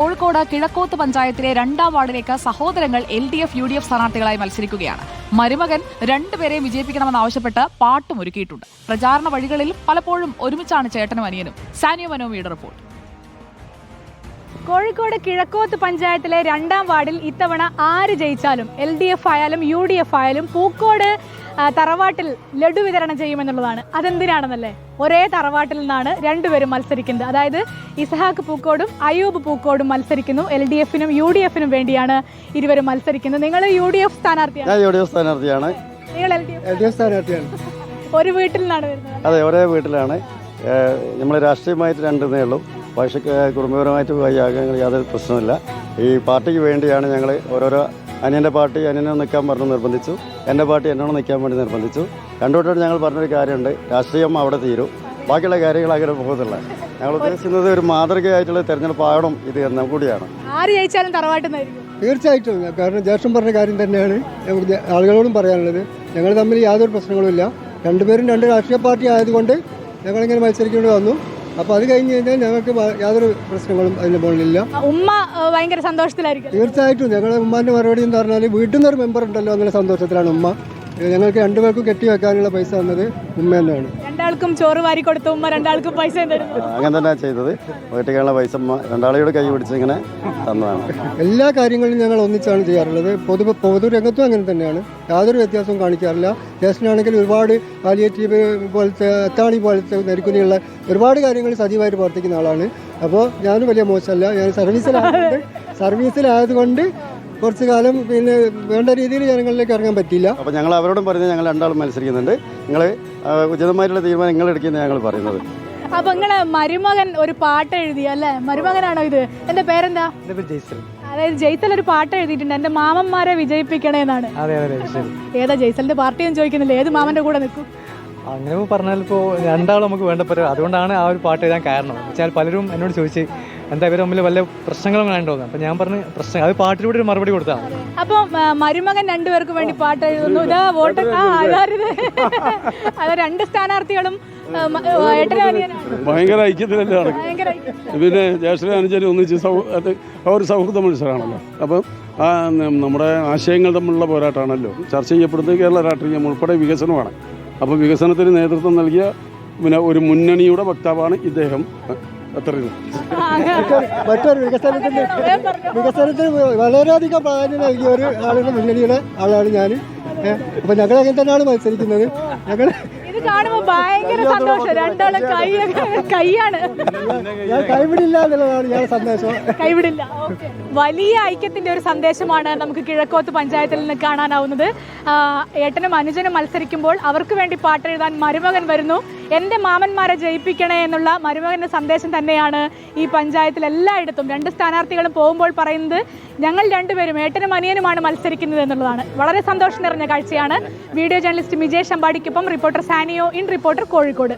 കോഴിക്കോട് കിഴക്കോത്ത് പഞ്ചായത്തിലെ 2ാം വാർഡിലേക്ക് സഹോദരങ്ങൾ LDF UDF സ്ഥാനാർത്ഥികളായി മത്സരിക്കുകയാണ്. മരുമകൻ രണ്ടുപേരെയും വിജയിപ്പിക്കണമെന്നാവശ്യപ്പെട്ട് പാട്ടുമൊരുക്കിയിട്ടുണ്ട്. പ്രചാരണ വഴികളിൽ പലപ്പോഴും ഒരുമിച്ചാണ് ചേട്ടനും അനിയനും. സാനിയോ മനോമിയുടെ റിപ്പോർട്ട്. കോഴിക്കോട് കിഴക്കോത്ത് പഞ്ചായത്തിലെ 2ാം വാർഡിൽ ഇത്തവണ ആര് ജയിച്ചാലും LDF ആയാലും UDF ആയാലും പൂക്കോട് തറവാട്ടിൽ ലഡു വിതരണം ചെയ്യുമെന്നുള്ളതാണ്. അതെന്തിനാണെന്നല്ലേ, ഒരേ തറവാട്ടിൽ നിന്നാണ് രണ്ടുപേരും മത്സരിക്കുന്നത്. അതായത് ഇസഹാക്ക് പൂക്കോടും അയൂബ് പൂക്കോടും മത്സരിക്കുന്നു. LDF-നും UDF-നും വേണ്ടിയാണ് ഇരുവരും മത്സരിക്കുന്നത്. നിങ്ങൾ UDF സ്ഥാനാർത്ഥിയാണ്. നിങ്ങൾ LDF സ്ഥാനാർത്ഥിയാണ്. ഒരു വീട്ടിൽ നിന്നാണ് വരുന്നത്? അതെ, ഒരേ വീട്ടിലാണ്. നമ്മൾ രാഷ്ട്രീയമായിട്ട് രണ്ടെന്നേ ഉള്ളൂ. പക്ഷേ കുടുംബപരമായിട്ട് യാതൊരു പ്രശ്നമില്ല. ഈ പാർട്ടിക്ക് വേണ്ടിയാണ് ഞങ്ങൾ ഓരോരോ അനിയൻ്റെ പാർട്ടി അനിയനെ നിൽക്കാൻ പറഞ്ഞ് നിർബന്ധിച്ചു, എൻ്റെ പാർട്ടി എന്നോട് നിൽക്കാൻ വേണ്ടി നിർബന്ധിച്ചു. രണ്ടുകൂട്ടോട് ഞങ്ങൾ പറഞ്ഞൊരു കാര്യമുണ്ട്, രാഷ്ട്രീയം അവിടെ തീരും, ബാക്കിയുള്ള കാര്യങ്ങൾ അങ്ങനെ പോകുന്നില്ല. ഞങ്ങൾ ഉദ്ദേശിക്കുന്നത് ഒരു മാതൃകയായിട്ടുള്ള തെരഞ്ഞെടുപ്പ് ആകണം ഇത് എന്ന കൂടിയാണ്. ആര് ജയിച്ചാലും തറവാട്ടിൽ തീർച്ചയായിട്ടും. കാരണം ജ്യേഷ്ഠൻ പറഞ്ഞ കാര്യം തന്നെയാണ് ആളുകളോടും പറയാനുള്ളത്. ഞങ്ങൾ തമ്മിൽ യാതൊരു പ്രശ്നങ്ങളുമില്ല. രണ്ടുപേരും രണ്ട് രാഷ്ട്രീയ പാർട്ടി ആയതുകൊണ്ട് ഞങ്ങളിങ്ങനെ മത്സരിക്കേണ്ടി വന്നു. അപ്പോൾ അത് കഴിഞ്ഞ് കഴിഞ്ഞാൽ ഞങ്ങൾക്ക് യാതൊരു പ്രശ്നങ്ങളും അതിൻ്റെ മുകളിലില്ല. ഉമ്മ ഭയങ്കര സന്തോഷത്തിലായിരിക്കും. തീർച്ചയായിട്ടും. ഞങ്ങളുടെ ഉമ്മാൻ്റെ മറുപടി എന്ന് പറഞ്ഞാൽ വീട്ടിൽ നിന്നൊരു മെമ്പർ ഉണ്ടല്ലോ എന്നുള്ള സന്തോഷത്തിലാണ് ഉമ്മ. ഞങ്ങൾക്ക് രണ്ടുപേർക്കും കെട്ടി വെക്കാനുള്ള പൈസ തന്നത് ഉമ്മ തന്നെയാണ്. രണ്ടാൾക്കും ചോറ് വാരി കൊടുത്ത ഉമ്മ രണ്ടാൾക്കും പൈസ അങ്ങനെ തന്നെ ചെയ്തത്. വീട്ടിലുള്ള പൈസ രണ്ടാളെയോട് കൈ പിടിച്ച് ഇങ്ങനെ തന്നതാണ്. എല്ലാ കാര്യങ്ങളും ഞങ്ങൾ ഒന്നിച്ചാണ് ചെയ്യാറുള്ളത്. പൊതുരംഗത്തും അങ്ങനെ തന്നെയാണ്, യാതൊരു വ്യത്യാസവും കാണിക്കാറില്ല. ജ്യേഷ്ഠനാണെങ്കിൽ ഒരുപാട് പാലിയേറ്റീവ് പോലത്തെ അത്താണി പോലത്തെ നരിക്കുനിയുള്ള ഒരുപാട് കാര്യങ്ങൾ സജീവമായിട്ട് പ്രവർത്തിക്കുന്ന ആളാണ്. അപ്പോൾ ഞാനും വലിയ മോശമല്ല. ഞാൻ സർവീസിലായതുകൊണ്ട് കുറച്ച് കാലം പിന്നെ വേണ്ട രീതിയിൽ ജനങ്ങളിലേക്ക് ഇറങ്ങാൻ പറ്റില്ല. അപ്പോൾ ഞങ്ങൾ അവരോടും പറയുന്നത് ഞങ്ങൾ രണ്ടാളും മത്സരിക്കുന്നുണ്ട്, നിങ്ങൾ ഉചിതമായിട്ടുള്ള തീരുമാനം നിങ്ങൾ എടുക്കുന്നത് ഞങ്ങൾ പറയുന്നത്. അപ്പൊ നിങ്ങളെ മരുമകൻ ഒരു പാട്ട് എഴുതി അല്ലേ? മരുമകനാണോ ഇത്? എന്റെ പേരെന്താ? അതായത് ജയ്സൽ ഒരു പാട്ട് എഴുതിയിട്ടുണ്ട്, എന്റെ മാമന്മാരെ വിജയിപ്പിക്കണേന്നാണ്. ഏതാ ജയ്സലിന്റെ പാർട്ടി എന്ന് ചോദിക്കുന്നില്ല, ഏത് മാമന്റെ കൂടെ നിൽക്കും? അങ്ങനെ പറഞ്ഞാൽ ഇപ്പോൾ രണ്ടാളും നമുക്ക് വേണ്ടപ്പെട്ട, അതുകൊണ്ടാണ് ആ ഒരു പാട്ട് എഴുതാൻ കാരണം. വെച്ചാൽ പലരും എന്നോട് ചോദിച്ച് എന്താ ഇവർ തമ്മിൽ വല്ല പ്രശ്നങ്ങളും കണ്ടോന്ന്. അപ്പം ഞാൻ പറഞ്ഞ് പ്രശ്നം അത് പാട്ടിലൂടെ ഒരു മറുപടി കൊടുത്താണ്. അപ്പം മരുമകൻ രണ്ടുപേർക്ക് വേണ്ടി പാട്ട് എഴുതുന്നു. ഇതാ വോട്ട്. അത് രണ്ട് സ്ഥാനാർത്ഥികളും ഭയങ്കര ഐക്യത്തിലാണ്. പിന്നെ ജ്യേഷ്ഠ അനുജനെ ഒന്നിച്ച് ഒരു സൗഹൃദ മത്സരമാണല്ലോ. അപ്പം നമ്മുടെ ആശയങ്ങൾ തമ്മിലുള്ള പോരാട്ടമാണല്ലോ ചർച്ച ചെയ്യപ്പെടുന്നത്. കേരള രാഷ്ട്രീയം ഉൾപ്പെടെ വികസനമാണ്. അപ്പോൾ വികസനത്തിന് നേതൃത്വം നൽകിയ പിന്നെ ഒരു മുന്നണിയുടെ വക്താവാണ് ഇദ്ദേഹം. മറ്റൊരു വികസനത്തിന് വളരെയധികം പ്രാധാന്യം നൽകിയ ഒരു ആളുടെ മുന്നണിയുടെ ആളാണ് ഞാൻ. അപ്പൊ ഞങ്ങൾ അങ്ങനെ തന്നെയാണ് മത്സരിക്കുന്നത്. ഞങ്ങൾ ഇത് കാണുമ്പോൾ ഭയങ്കര സന്തോഷം. രണ്ടാളും കൈയാണ്. ഞാൻ കൈവിടില്ല എന്നുള്ളതാണ് ഞാൻ സന്ദേശം. കൈവിടില്ല. വലിയ ഐക്യത്തിന്റെ ഒരു സന്ദേശമാണ് നമുക്ക് കിഴക്കോത്ത് പഞ്ചായത്തിൽ നിന്ന് കാണാനാവുന്നത്. ഏട്ടനും അനുജനും മത്സരിക്കുമ്പോൾ അവർക്ക് വേണ്ടി പാട്ടെഴുതാൻ മരുമകൻ വരുന്നു. എൻ്റെ മാമന്മാരെ ജയിപ്പിക്കണേ എന്നുള്ള മരുമകൻ്റെ സന്ദേശം തന്നെയാണ് ഈ പഞ്ചായത്തിൽ എല്ലായിടത്തും. രണ്ട് സ്ഥാനാർത്ഥികളും പോകുമ്പോൾ പറയുന്നത് ഞങ്ങൾ രണ്ടുപേരും ഏട്ടനും അനിയനുമാണ് മത്സരിക്കുന്നത് എന്നുള്ളതാണ്. വളരെ സന്തോഷം നിറഞ്ഞ കാഴ്ചയാണ്. വീഡിയോ ജേർണലിസ്റ്റ് മിജേഷ് അമ്പാടിക്കൊപ്പം reporter Saniyo in reporter Kozhikode.